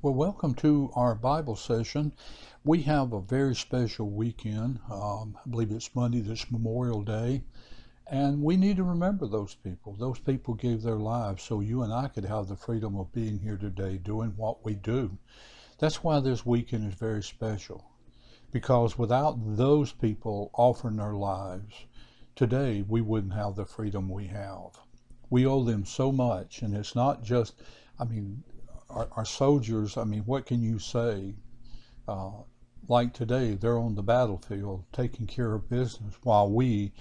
Well, welcome to our Bible session. We have a very special weekend. I believe it's Monday, this Memorial Day, and we need to remember those people. Those people gave their lives so you and I could have the freedom of being here today doing what we do. That's why this weekend is very special, because without those people offering their lives, today we wouldn't have the freedom we have. We owe them so much, and it's not just, I mean, our soldiers, what can you say? Uh, like today, they're on the battlefield taking care of business while we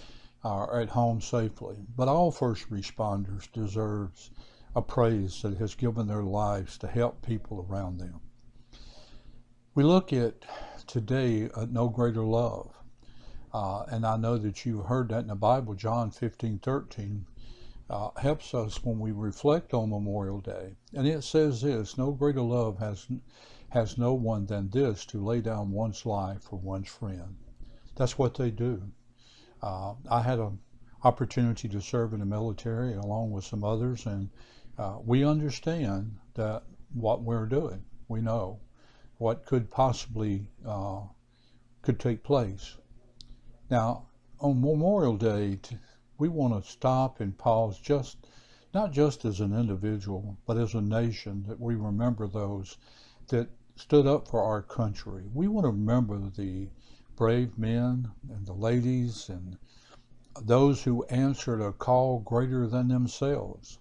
are at home safely. But all first responders deserves a praise that has given their lives to help people around them. We look at today no greater love. And I know that you've heard that in the Bible, John 15:13. Helps us when we reflect on Memorial Day. And it says this: no greater love has no one than this, to lay down one's life for one's friend. That's what they do. I had an opportunity to serve in the military along with some others, and we understand that what we're doing. We know what could possibly could take place. Now, on Memorial Day, we want to stop and pause, not just as an individual, but as a nation, that we remember those that stood up for our country. We want to remember the brave men and the ladies and those who answered a call greater than themselves.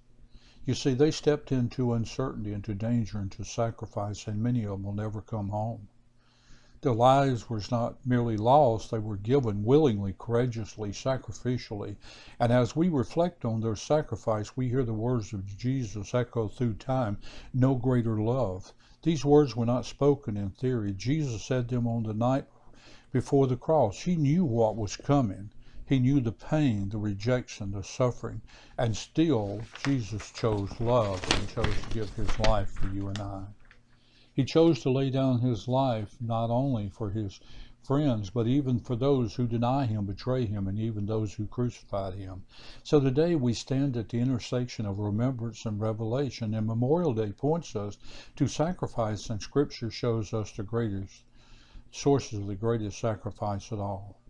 You see, they stepped into uncertainty, into danger, into sacrifice, and many of them will never come home. Their lives were not merely lost, they were given willingly, courageously, sacrificially. And as we reflect on their sacrifice, we hear the words of Jesus echo through time: no greater love. These words were not spoken in theory. Jesus said them on the night before the cross. He knew what was coming. He knew the pain, the rejection, the suffering, and still Jesus chose love and chose to give his life for you and I. He chose to lay down his life not only for his friends, but even for those who deny him, betray him, and even those who crucified him. So today we stand at the intersection of remembrance and revelation, and Memorial Day points us to sacrifice, and Scripture shows us the greatest sources of the greatest sacrifice at all.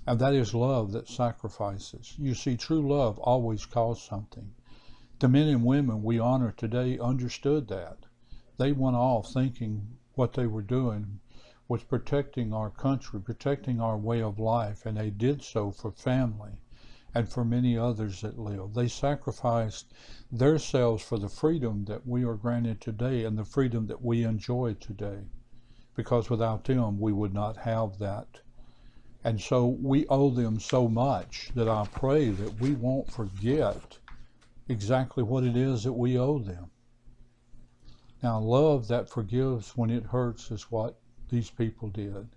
And that is love that sacrifices. You see, true love always costs something. The men and women we honor today understood that. They went off thinking what they were doing was protecting our country, protecting our way of life, and they did so for family and for many others that live. They sacrificed themselves for the freedom that we are granted today and the freedom that we enjoy today, because without them we would not have that. And so we owe them so much that I pray that we won't forget exactly what it is that we owe them. Now, love that forgives when it hurts is what these people did.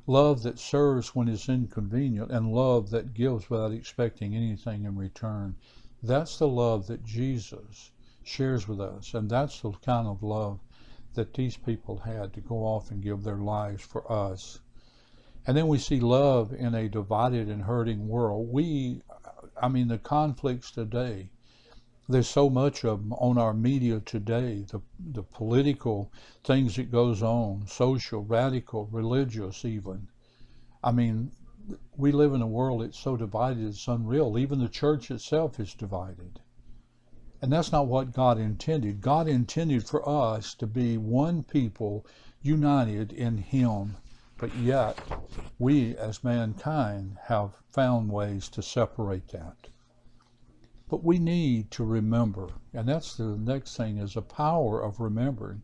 Love that serves when it's inconvenient, and love that gives without expecting anything in return. That's the love that Jesus shares with us, and that's the kind of love that these people had to go off and give their lives for us. And then we see love in a divided and hurting world. The conflicts today, there's so much of them on our media today, the political things that goes on, social, radical, religious even. We live in a world that's so divided it's unreal. Even the church itself is divided. And that's not what God intended. God intended for us to be one people united in him. But yet, we as mankind have found ways to separate that. But we need to remember, and that's the next thing, is the power of remembering.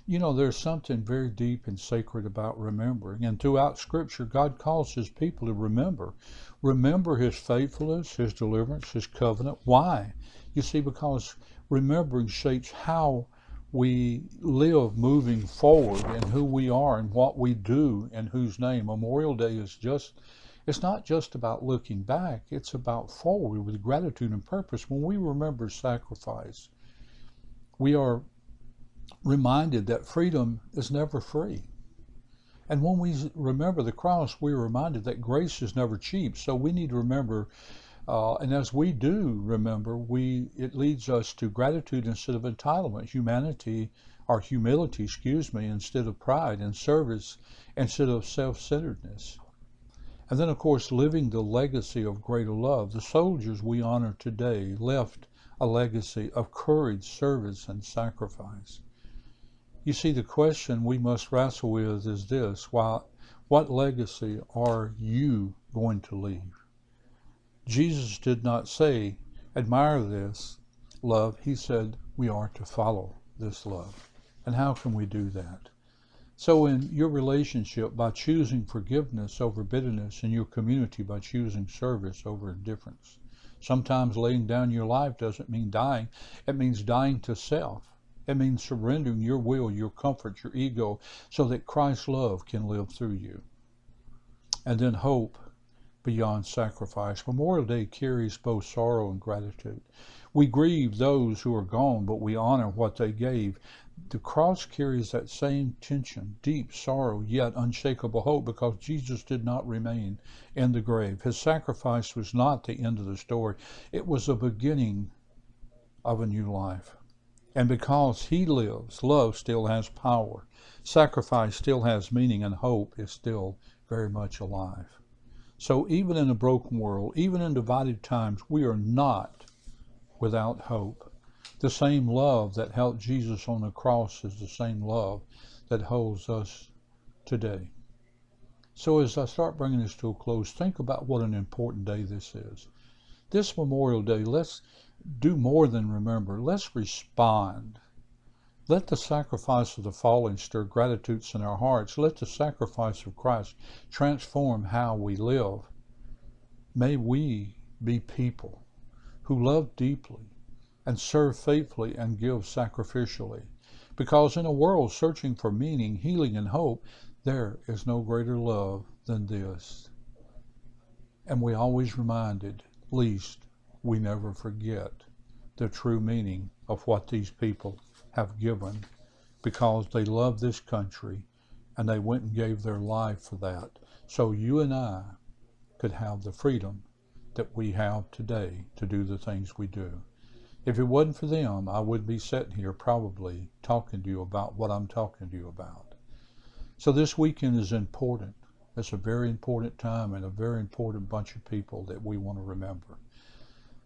You know, there's something very deep and sacred about remembering. And throughout Scripture, God calls his people to remember. Remember his faithfulness, his deliverance, his covenant. Why? You see, because remembering shapes how we live moving forward and who we are and what we do in whose name. Memorial Day it's not just about looking back, it's about forward with gratitude and purpose. When we remember sacrifice, we are reminded that freedom is never free. And when we remember the cross, we're reminded that grace is never cheap. So we need to remember And as we do remember, it leads us to gratitude instead of entitlement, humility, instead of pride, and service instead of self-centeredness. And then, of course, living the legacy of greater love. The soldiers we honor today left a legacy of courage, service, and sacrifice. You see, the question we must wrestle with is this: what legacy are you going to leave? Jesus did not say, admire this love. He said, we are to follow this love. And how can we do that? So in your relationship, by choosing forgiveness over bitterness, in your community, by choosing service over indifference. Sometimes laying down your life doesn't mean dying. It means dying to self. It means surrendering your will, your comfort, your ego, so that Christ's love can live through you. And then hope beyond sacrifice. Memorial Day carries both sorrow and gratitude. We grieve those who are gone, but we honor what they gave. The cross carries that same tension, deep sorrow, yet unshakable hope, because Jesus did not remain in the grave. His sacrifice was not the end of the story. It was the beginning of a new life. And because he lives, love still has power. Sacrifice still has meaning, and hope is still very much alive. So even in a broken world, even in divided times, we are not without hope. The same love that helped Jesus on the cross is the same love that holds us today. So as I start bringing this to a close, think about what an important day this is. This Memorial Day, let's do more than remember. Let's respond. Let the sacrifice of the fallen stir gratitudes in our hearts. Let the sacrifice of Christ transform how we live. May we be people who love deeply and serve faithfully and give sacrificially. Because in a world searching for meaning, healing, and hope, there is no greater love than this. And we always reminded, lest we never forget the true meaning of what these people have given, because they love this country and they went and gave their life for that. So you and I could have the freedom that we have today to do the things we do. If it wasn't for them, I would be sitting here probably talking to you about what I'm talking to you about. So this weekend is important. It's a very important time and a very important bunch of people that we want to remember.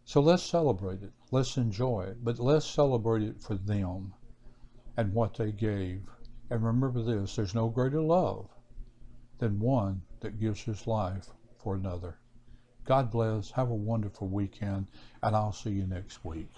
So let's celebrate it. Let's enjoy it. But let's celebrate it for them and what they gave. And remember this, there's no greater love than one that gives his life for another. God bless. Have a wonderful weekend, and I'll see you next week.